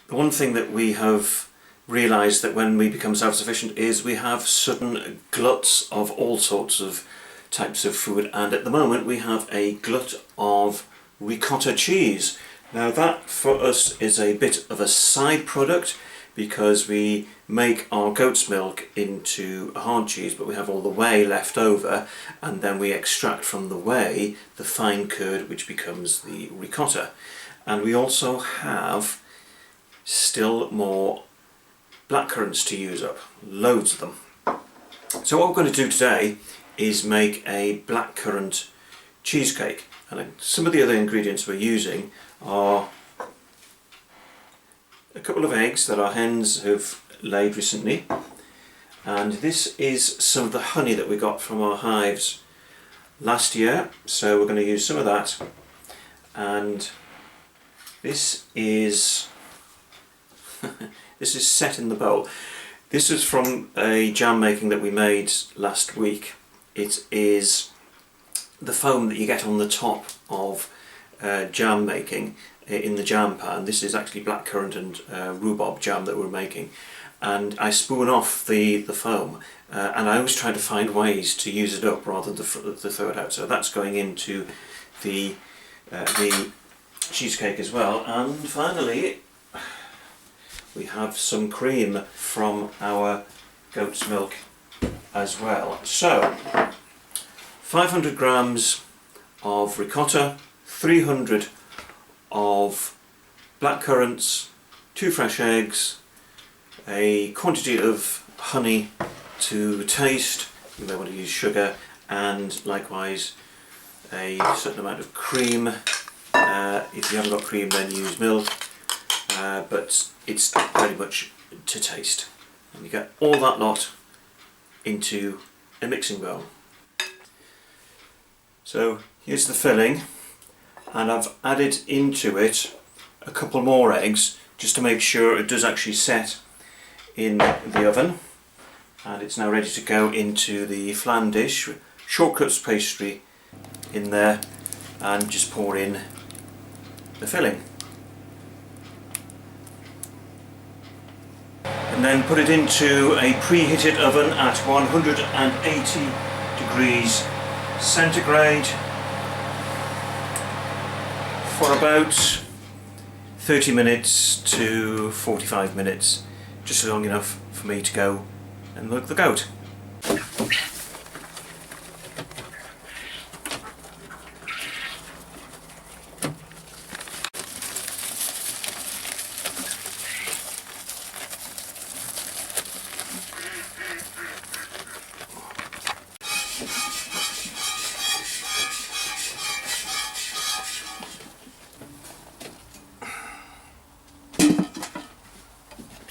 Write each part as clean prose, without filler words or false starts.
The one thing that we have realised that when we become self-sufficient is we have sudden gluts of all sorts of types of food, and at the moment we have a glut of ricotta cheese. Now that for us is a bit of a side product because we make our goat's milk into a hard cheese, but we have all the whey left over, and then we extract from the whey the fine curd which becomes the ricotta. And we also have still more blackcurrants to use up, loads of them. So what we're going to do today is make a blackcurrant cheesecake, and some of the other ingredients we're using are a couple of eggs that our hens have laid recently, and this is some of the honey that we got from our hives last year, so we're going to use some of that. And this is this is set in the bowl. This is from a jam making that we made last week. It is the foam that you get on the top of jam making in the jam pan. This is actually blackcurrant and rhubarb jam that we're making, and I spoon off the foam, and I always try to find ways to use it up rather than to throw it out. So that's going into the cheesecake as well. And finally we have some cream from our goat's milk as well. So 500 grams of ricotta, 300 of blackcurrants, 2 fresh eggs, a quantity of honey to taste, you may want to use sugar, and likewise a certain amount of cream. If you haven't got cream, then use milk, but it's very much to taste. And you get all that lot into a mixing bowl. So here's the filling, and I've added into it a couple more eggs just to make sure it does actually set in the oven. And it's now ready to go into the flan dish. Shortcuts pastry in there, and just pour in the filling. And then put it into a preheated oven at 180 degrees centigrade for about 30 minutes to 45 minutes, just long enough for me to go and milk the goat.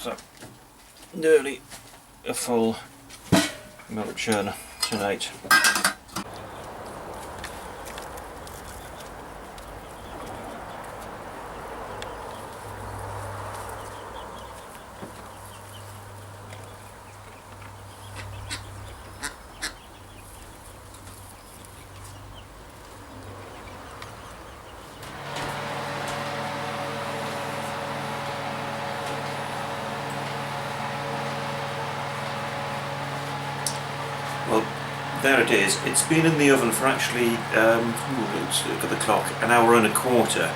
So, nearly a full milk churn tonight. Well, there it is. It's been in the oven for actually, let's look at the clock, an hour and a quarter.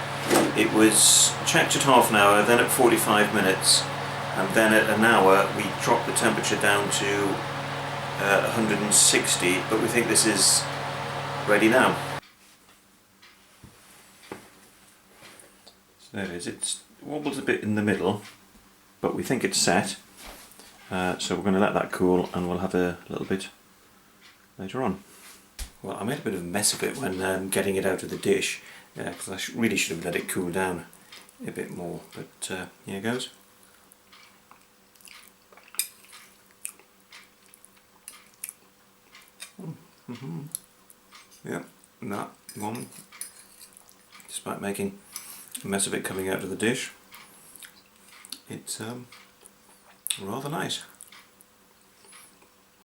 It was checked at half an hour, then at 45 minutes, and then at an hour we dropped the temperature down to 160, but we think this is ready now. So there it is. It wobbles a bit in the middle, but we think it's set. So we're going to let that cool, and we'll have a little bit later on. Well, I made a bit of a mess of it when getting it out of the dish, because I really should have let it cool down a bit more, but here it goes. Yeah, that one, despite making a mess of it coming out of the dish, it's rather nice.